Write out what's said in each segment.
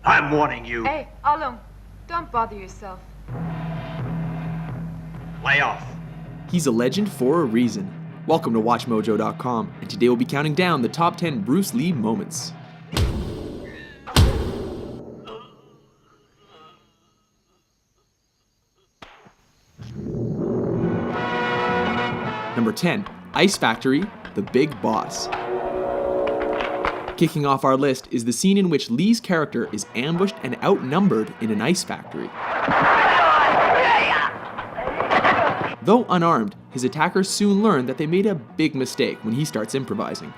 I'm warning you. Hey, Alung, don't bother yourself. Lay off. He's a legend for a reason. Welcome to WatchMojo.com, and today we'll be counting down the top 10 Bruce Lee moments. Number 10, Ice Factory, The Big Boss. Kicking off our list is the scene in which Lee's character is ambushed and outnumbered in an ice factory. Though unarmed, his attackers soon learn that they made a big mistake when he starts improvising.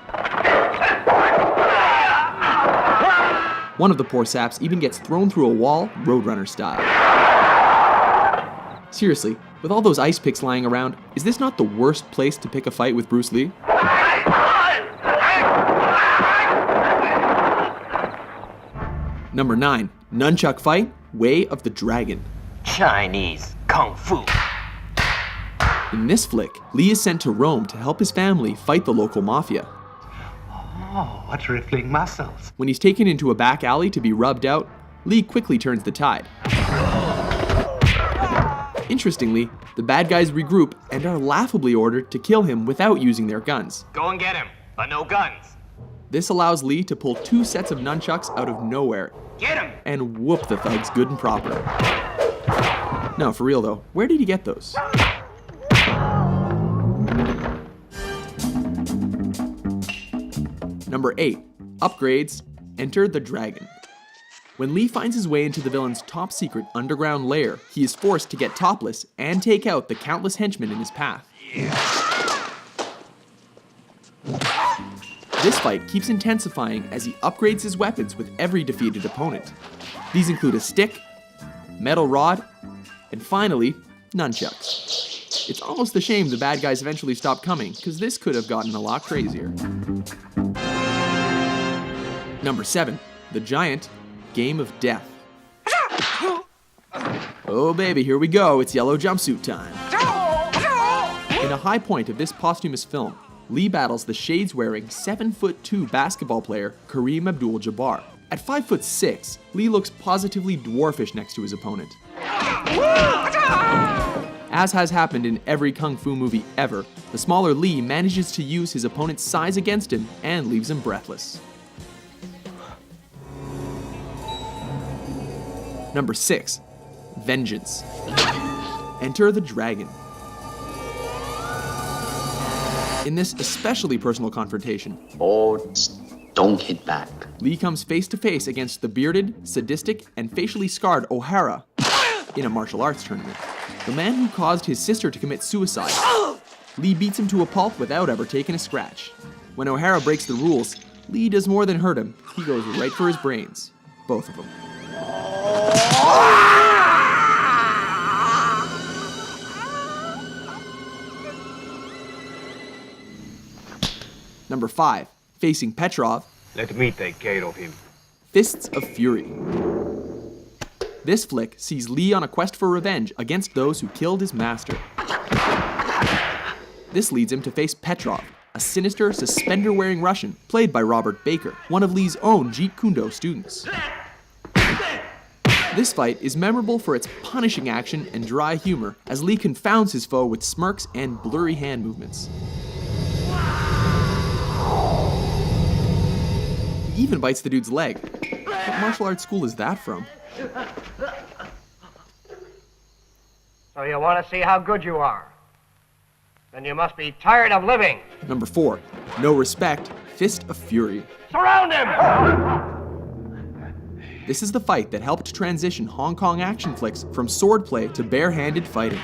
One of the poor saps even gets thrown through a wall, Roadrunner style. Seriously, with all those ice picks lying around, is this not the worst place to pick a fight with Bruce Lee? Number 9, Nunchuck Fight, Way of the Dragon. Chinese Kung Fu. In this flick, Lee is sent to Rome to help his family fight the local mafia. Oh, what rippling muscles. When he's taken into a back alley to be rubbed out, Lee quickly turns the tide. Interestingly, the bad guys regroup and are laughably ordered to kill him without using their guns. Go and get him, but no guns. This allows Lee to pull 2 sets of nunchucks out of nowhere Get him! and whoop the thugs good and proper. No, for real though, where did he get those? Number 8, Upgrades, Enter the Dragon. When Lee finds his way into the villain's top secret underground lair, he is forced to get topless and take out the countless henchmen in his path. This fight keeps intensifying as he upgrades his weapons with every defeated opponent. These include a stick, metal rod, and finally, nunchucks. It's almost a shame the bad guys eventually stopped coming, because this could have gotten a lot crazier. Number 7, The Giant, Game of Death. Oh baby, here we go, it's yellow jumpsuit time. In a high point of this posthumous film, Lee battles the shades-wearing 7'2" basketball player Kareem Abdul-Jabbar. At 5'6", Lee looks positively dwarfish next to his opponent. As has happened in every kung fu movie ever, the smaller Lee manages to use his opponent's size against him and leaves him breathless. Number 6, Vengeance. Enter the Dragon. In this especially personal confrontation, don't hit back. Lee comes face to face against the bearded, sadistic, and facially scarred O'Hara in a martial arts tournament. The man who caused his sister to commit suicide. Lee beats him to a pulp without ever taking a scratch. When O'Hara breaks the rules, Lee does more than hurt him. He goes right for his brains. Both of them. Number 5, facing Petrov. Let me take care of him. Fists of Fury. This flick sees Lee on a quest for revenge against those who killed his master. This leads him to face Petrov, a sinister, suspender-wearing Russian, played by Robert Baker, one of Lee's own Jeet Kune Do students. This fight is memorable for its punishing action and dry humor, as Lee confounds his foe with smirks and blurry hand movements. He even bites the dude's leg. What martial arts school is that from? So you want to see how good you are? Then you must be tired of living. Number 4, No Respect, Fist of Fury. Surround him! This is the fight that helped transition Hong Kong action flicks from swordplay to bare-handed fighting.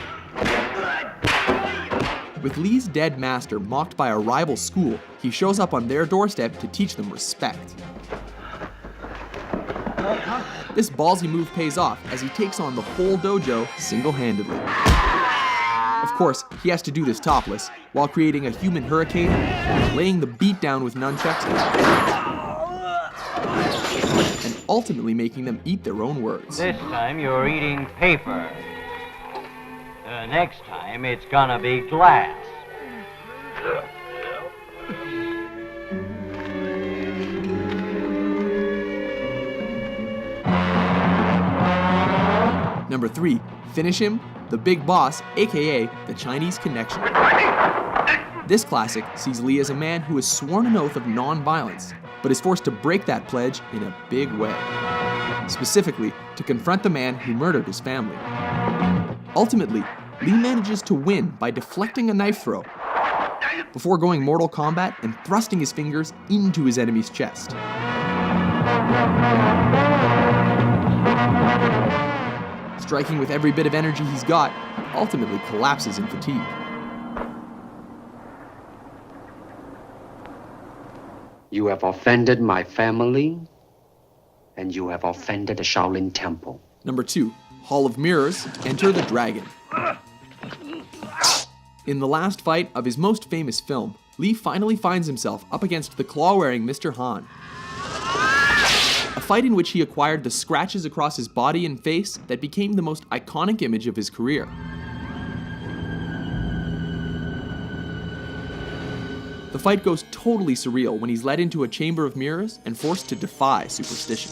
With Lee's dead master mocked by a rival school, he shows up on their doorstep to teach them respect. This ballsy move pays off as he takes on the whole dojo single-handedly. Of course, he has to do this topless, while creating a human hurricane, laying the beat down with nunchucks, and ultimately making them eat their own words. This time you're eating paper. Next time it's gonna be glass. 3. Finish Him, The Big Boss, aka The Chinese Connection. This classic sees Lee as a man who has sworn an oath of non-violence, but is forced to break that pledge in a big way. Specifically, to confront the man who murdered his family. Ultimately, Lee manages to win by deflecting a knife throw, before going Mortal Kombat and thrusting his fingers into his enemy's chest. Striking with every bit of energy he's got, he ultimately collapses in fatigue. You have offended my family, and you have offended the Shaolin Temple. Number 2, Hall of Mirrors, Enter the Dragon. In the last fight of his most famous film, Lee finally finds himself up against the claw-wearing Mr. Han. A fight in which he acquired the scratches across his body and face that became the most iconic image of his career. The fight goes totally surreal when he's led into a chamber of mirrors and forced to defy superstition.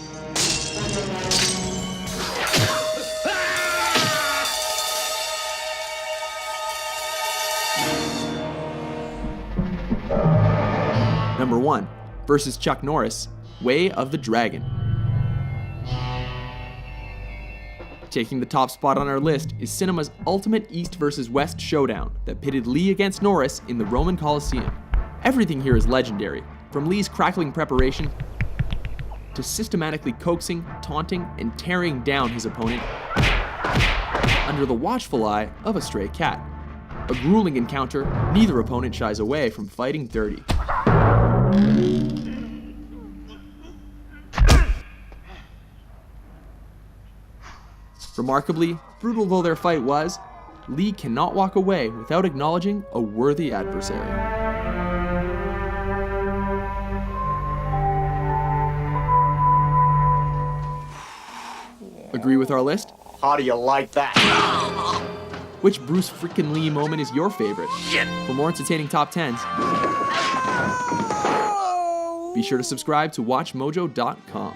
Number 1, versus Chuck Norris, Way of the Dragon. Taking the top spot on our list is cinema's ultimate East versus West showdown that pitted Lee against Norris in the Roman Colosseum. Everything here is legendary, from Lee's crackling preparation to systematically coaxing, taunting, and tearing down his opponent under the watchful eye of a stray cat. A grueling encounter, neither opponent shies away from fighting dirty. Remarkably, brutal though their fight was, Lee cannot walk away without acknowledging a worthy adversary. Agree with our list? How do you like that? Which Bruce frickin' Lee moment is your favorite? For more entertaining top 10s, be sure to subscribe to WatchMojo.com.